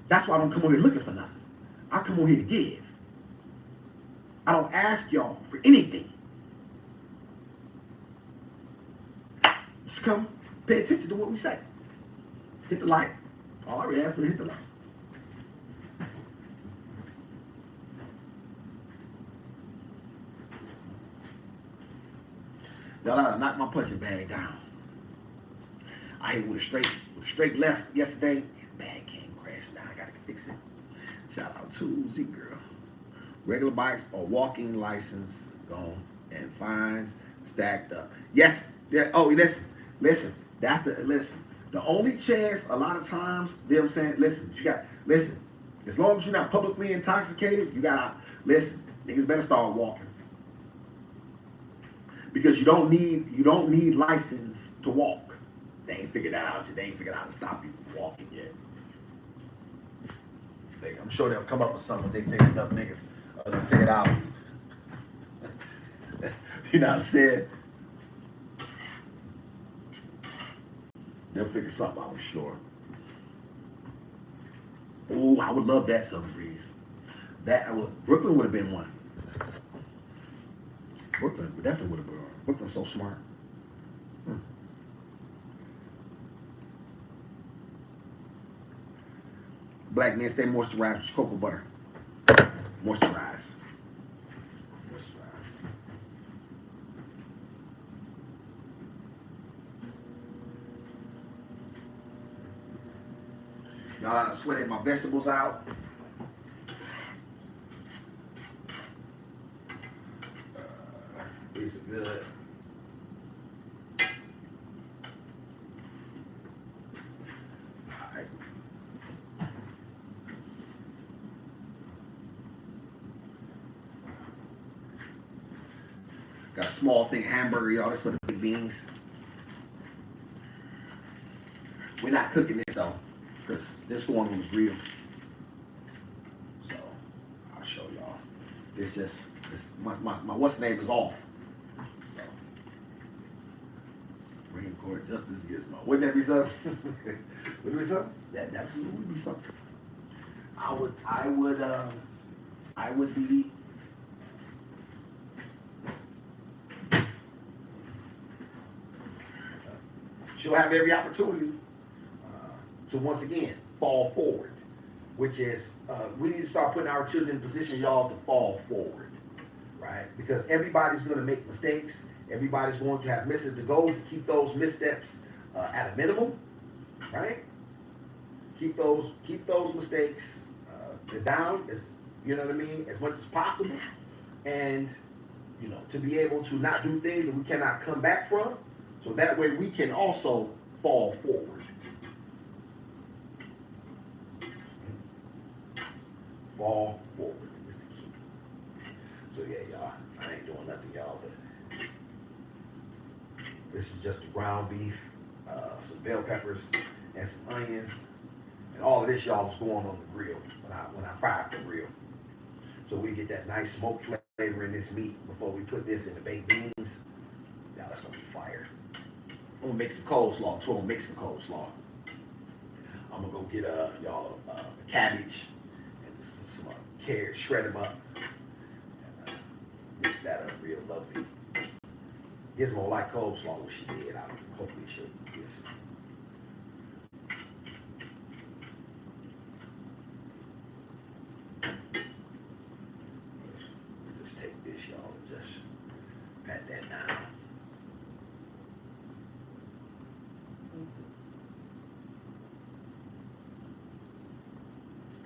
That's why I don't come over here looking for nothing. I come over here to give. I don't ask y'all for anything. Just come pay attention to what we say. Hit the like. All I really ask for is hit the like. Y'all gotta knock my punching bag down. I hit with a straight left yesterday. Bag came crashing down. I gotta fix it. Shout out to Z Girl. Regular bikes or walking license gone and fines stacked up. Yes. Yeah. Oh, listen. That's the listen. The only chance a lot of times, you know what I'm saying, listen. As long as you're not publicly intoxicated, you gotta listen. Niggas better start walking. Because you don't need license to walk. They ain't figured that out yet. They ain't figured out how to stop you from walking yet. I'm sure they'll come up with something if they figure enough niggas they'll figure it out. You know what I'm saying? They'll figure something out, I'm sure. Oh, I would love that Southern Breeze. Brooklyn would have been one. Brooklyn definitely would have been one. Brooklyn's so smart. Black men stay moisturized with cocoa butter. Moisturize. Y'all done sweated my vegetables out. These are good. Got a small thing hamburger, y'all. This for the big beans. We're not cooking this though, because this going on the grill. So I'll show y'all. It's just my what's the name is off. So Supreme Court Justice Gizmo. Wouldn't that be something? Would it be something? That absolutely would be something. I would be. She'll have every opportunity to once again fall forward, which is we need to start putting our children in position, y'all, to fall forward, right? Because everybody's going to make mistakes. Everybody's going to have misses. The goal is to keep those missteps at a minimum, right? Keep those mistakes down, as you know what I mean, as much as possible, and to be able to not do things that we cannot come back from. So that way we can also fall forward. Fall forward is the key. So yeah, y'all, I ain't doing nothing, y'all, but this is just the ground beef, some bell peppers, and some onions. And all of this, y'all, is going on the grill when I fry up the grill. So we get that nice smoke flavor in this meat before we put this in the baked beans. Now that's gonna be fire. I'm gonna make some coleslaw too. I'm gonna make some coleslaw. I'm gonna go get y'all a cabbage and some carrots, shred them up, and mix that up real lovely. Gizmo like coleslaw, what she did. Hopefully she'll do this. Just take this, y'all, and just pat that down.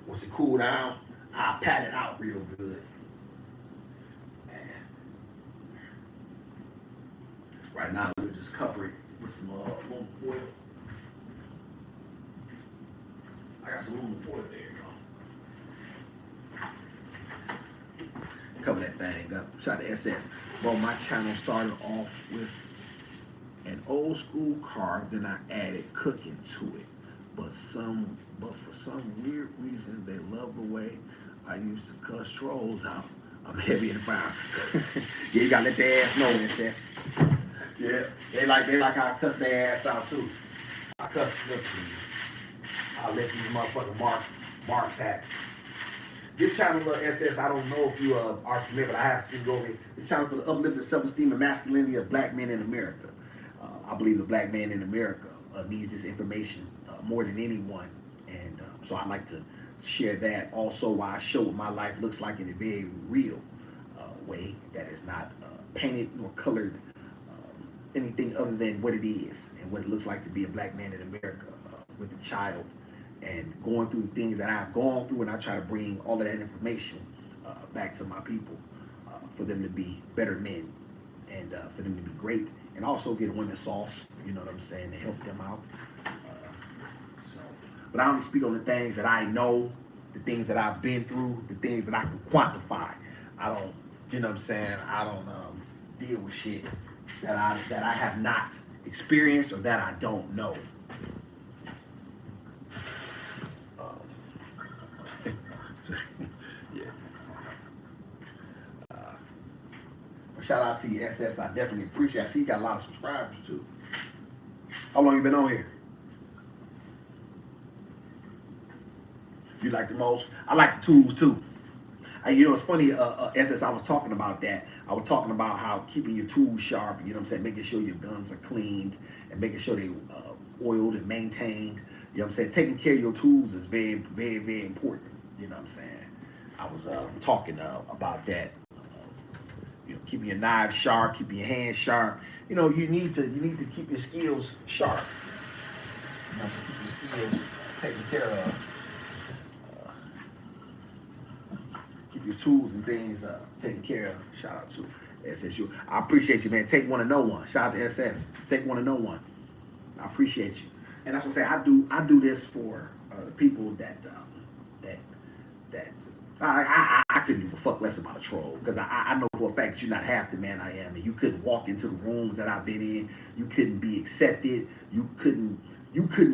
Once it cool down, I'll pat it out real good. And right now, we'll just cover it with some aluminum foil. I got some aluminum foil there, y'all. Cover that thing up. Shout out to SS. Well, my channel started off with an old school car, then I added cooking to it. But for some weird reason, they love the way I used to cuss trolls out. I'm heavy in the fire. Yeah, you gotta let their ass know, SS. Yeah, they like how I cuss their ass out too. I cuss them. I'll let these motherfucking marks hack. This channel, SS, I don't know if you are familiar, but I have seen you over here. This channel for the uplifting self-esteem and masculinity of black men in America. I believe the black man in America needs this information more than anyone, and so I like to share that also while I show what my life looks like in a very real way that is not painted nor colored anything other than what it is and what it looks like to be a black man in America with a child and going through the things that I've gone through, and I try to bring all of that information back to my people for them to be better men and for them to be great, and also get women sauce, you know what I'm saying, to help them out. But I only speak on the things that I know, the things that I've been through, the things that I can quantify. I don't, you know what I'm saying, I don't deal with shit that I have not experienced or that I don't know. Yeah. Shout out to you, SS. I definitely appreciate it. I see you got a lot of subscribers too. How long you been on here? You like the most? I like the tools too. It's funny, SS, I was talking about that. I was talking about how keeping your tools sharp, you know what I'm saying, making sure your guns are cleaned and making sure they oiled and maintained. You know what I'm saying? Taking care of your tools is very, very, very important. You know what I'm saying? I was talking about that. Keeping your knives sharp, keeping your hands sharp. You need to keep your skills sharp. Keep your skills taken care of. Keep your tools and things taken care of. Shout out to SSU. I appreciate you, man. Take one to know one. Shout out to SS. Take one to know one. I appreciate you. And that's what I say. I do this for the people that I couldn't give a fuck less about a troll because I know for a fact that you're not half the man I am, and you couldn't walk into the rooms that I've been in. You couldn't be accepted. You couldn't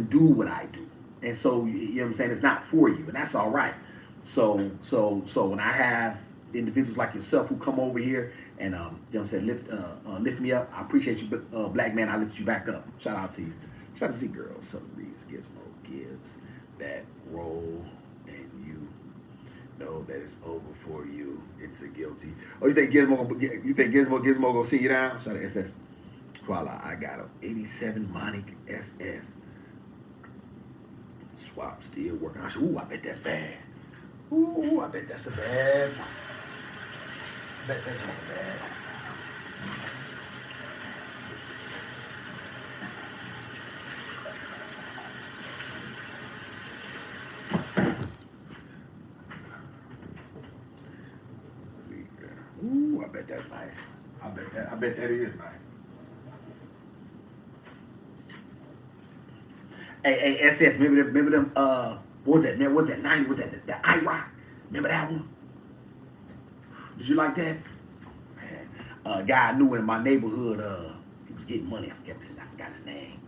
do what I do, and so you know what I'm saying. It's not for you, and that's all right. So when I have individuals like yourself who come over here and you know what I'm saying, lift me up, I appreciate you, black man. I lift you back up. Shout out to you. Shout out to Z Girls, Southern Breeze, Gizmo gives that roll, and you know that it's over for you. It's a guilty. Oh, you think Gizmo gonna see you down? Shout out to SS. Koala, I got a 87 Monic SS. Swap still working. I said, ooh, I bet that's bad. Ooh, I bet that's a bad one. I bet that's not bad. Ooh, I bet that's nice. I bet that is nice. Hey, SS, remember them, what was that, man? What was that 90? Was that the IROC? Remember that one? Did you like that? Man, a guy I knew in my neighborhood, he was getting money. I forgot his name.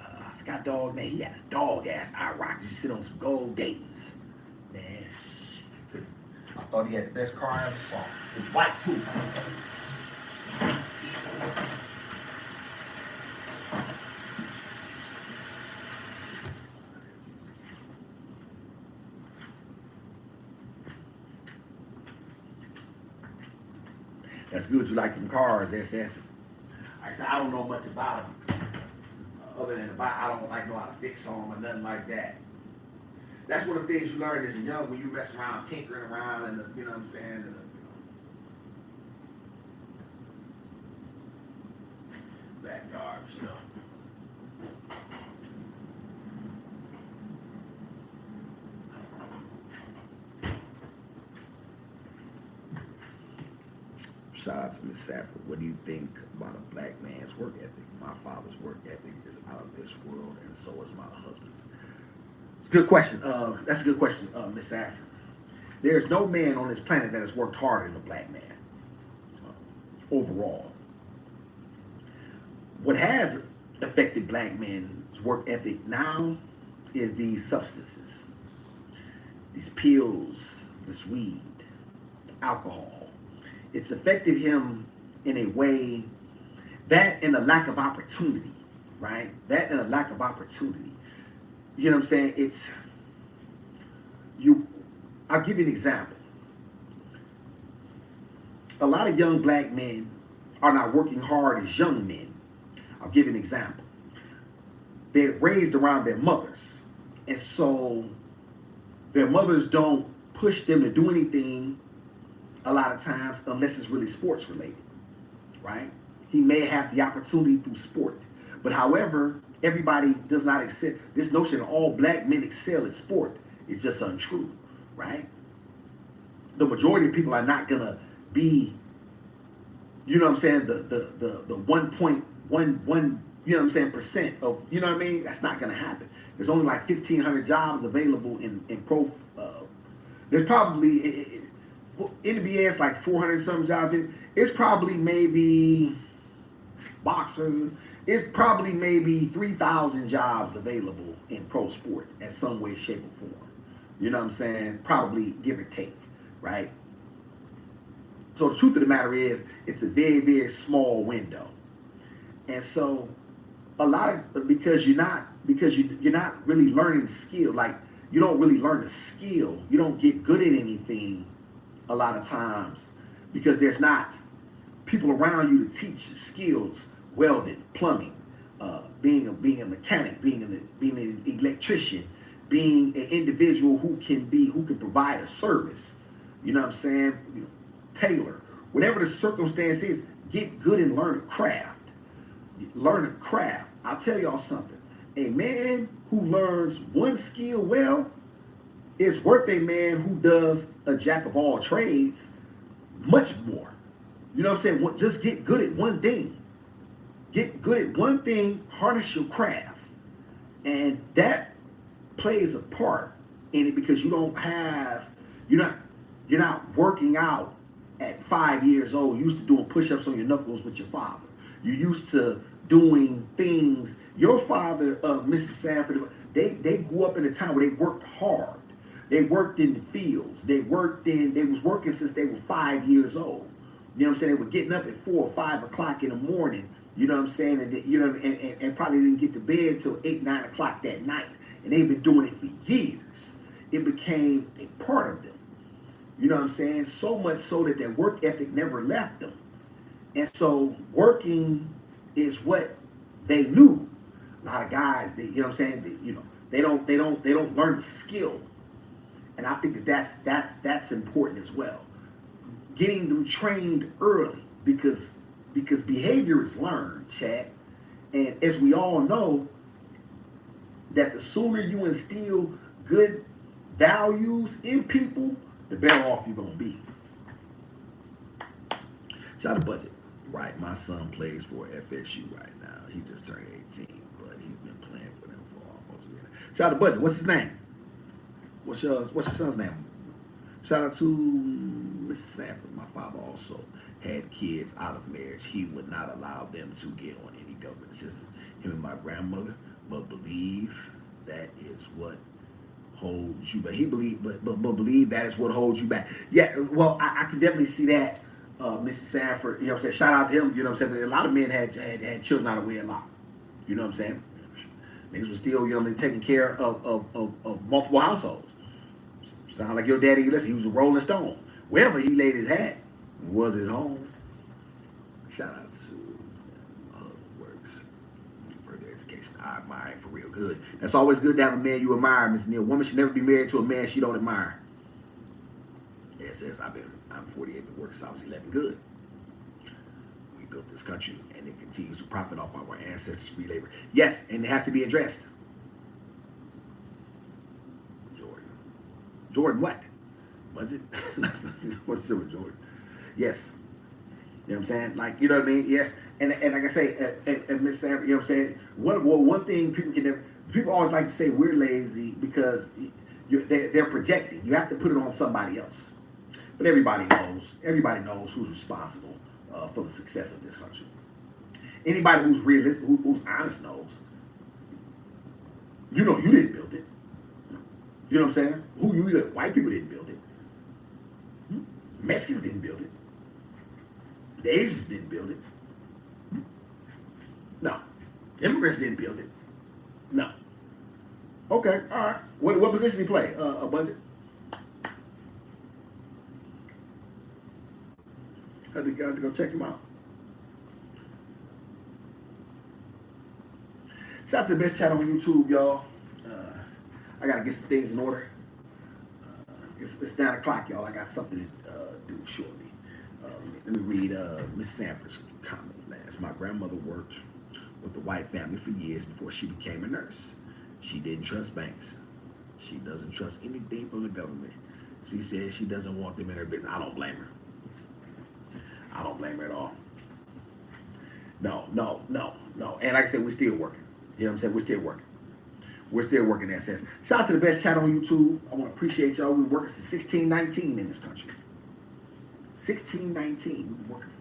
I forgot dog name. He had a dog ass IROC. Just sit on some gold Daytons. Man, shit. I thought he had the best car I ever saw. It's white too. That's good. You like them cars, SS. I said I don't know much about them, other than I don't like know how to fix them or nothing like that. That's one of the things you learn as a young when you mess around, tinkering around, and you know what I'm saying. And, backyard stuff. Shout out to Miss Safford. What do you think about a black man's work ethic? My father's work ethic is out of this world, and so is my husband's. It's a good question. That's a good question, Miss Safford. There's no man on this planet that has worked harder than a black man overall. What has affected black men's work ethic now is these substances, these pills, this weed, alcohol. It's affected him in a way that and a lack of opportunity, right? That and a lack of opportunity. You know what I'm saying? I'll give you an example. A lot of young black men are not working hard as young men. I'll give you an example. They're raised around their mothers. And so their mothers don't push them to do anything a lot of times unless it's really sports related, right? He may have the opportunity through sport. But however, everybody does not accept this notion that all black men excel at sport is just untrue, right? The majority of people are not gonna be, you know what I'm saying, the 1.11, you know what I'm saying, percent of, you know what I mean? That's not gonna happen. There's only like 1,500 jobs available in pro. There's probably NBA is like 400 something jobs. It's probably maybe boxers. It's probably maybe 3,000 jobs available in pro sport in some way, shape, or form. You know what I'm saying? Probably give or take, right? So the truth of the matter is, it's a very, very small window, and so a lot of because you're not really learning the skill. Like you don't really learn the skill. You don't get good at anything a lot of times because there's not people around you to teach skills, welding, plumbing, being a mechanic, being an electrician, being an individual who can provide a service. You know what I'm saying? You know, tailor, whatever the circumstance is, get good and learn a craft. Learn a craft. I'll tell y'all something. A man who learns one skill well is worth a man who does a jack of all trades much more. You know what I'm saying? Just get good at one thing. Get good at one thing, harness your craft. And that plays a part in it because you're You're not working out at 5 years old. You're used to doing push-ups on your knuckles with your father. You're used to doing things. Your father, Mrs. Sanford, they grew up in a time where they worked hard. They worked in the fields. They was working since they were 5 years old. You know what I'm saying? They were getting up at 4 or 5 o'clock in the morning. You know what I'm saying? And probably didn't get to bed till 8, 9 o'clock that night. And they've been doing it for years. It became a part of them. You know what I'm saying? So much so that their work ethic never left them. And so working is what they knew. A lot of guys, you know what I'm saying? They don't learn the skill. And I think that's important as well. Getting them trained early because behavior is learned, Chad. And as we all know, that the sooner you instill good values in people, the better off you're gonna be. Shout out to Budget. Right, my son plays for FSU right now. He just turned 18, but he's been playing for them for almost a year. Shout out to Budget. What's his name? What's your son's name? Shout out to Mrs. Sanford. My father also had kids out of marriage. He would not allow them to get on any government assistance. Him and my grandmother, but believe that is what holds you back. He believe, but believe that is what holds you back. Yeah, well, I can definitely see that, Mrs. Sanford. You know what I'm saying? Shout out to him. You know what I'm saying? A lot of men had children out of wedlock. You know what I'm saying? Niggas was still, you know what I'm saying, taking care of multiple households. Sound like your daddy, listen, he was a Rolling Stone. Wherever he laid his hat was his home. Shout out to Works. Further education. I admire for real good. That's always good to have a man you admire, Mr. Neal. A woman should never be married to a man she don't admire. Yes, I'm 48, been working since I was 11. Good. We built this country and it continues to profit off of our ancestors' free labor. Yes, and it has to be addressed. Jordan what? Budget? What's up with Jordan? Yes. You know what I'm saying? Like, you know what I mean? Yes. And like I say, and Miss Sam, you know what I'm saying? One thing people always like to say we're lazy because they're projecting. You have to put it on somebody else. But everybody knows who's responsible for the success of this country. Anybody who's realistic, who's honest knows. You know you didn't build it. You know what I'm saying? White people didn't build it. Mexicans didn't build it. The Asians didn't build it. No. Immigrants didn't build it. No. Okay, all right. What position do you play? A Budget? I think I have to go check him out. Shout out to the best chat on YouTube, y'all. I gotta get some things in order. It's 9 o'clock, y'all. I got something to do shortly. Let me read Miss Sanford's comment last. My grandmother worked with the white family for years before she became a nurse. She didn't trust banks. She doesn't trust anything from the government. She says she doesn't want them in her business. I don't blame her. I don't blame her at all. No. And like I said, we're still working. You know what I'm saying? We're still working. We're still working that sense. Shout out to the best chat on YouTube. I want to appreciate y'all. We've been working since 1619 in this country. 1619. We've been working.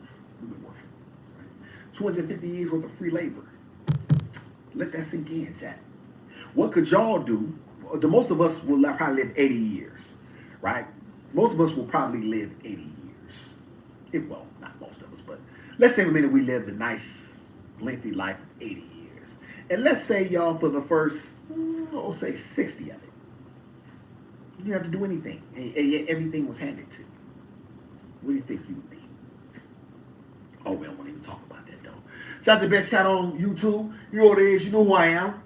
Right? 250 years worth of free labor. Let that sink in, chat. What could y'all do? The most of us will probably live 80 years, right? Most of us will probably live 80 years. Well, not most of us, but let's say for a minute we lived a nice, lengthy life of 80 years. And let's say, y'all, for the first, say 60 of it, you didn't have to do anything. And yet everything was handed to you. What do you think you would be? Oh, we don't want to even talk about that, though. Shout out to the best chat on YouTube. You know what it is. You know who I am.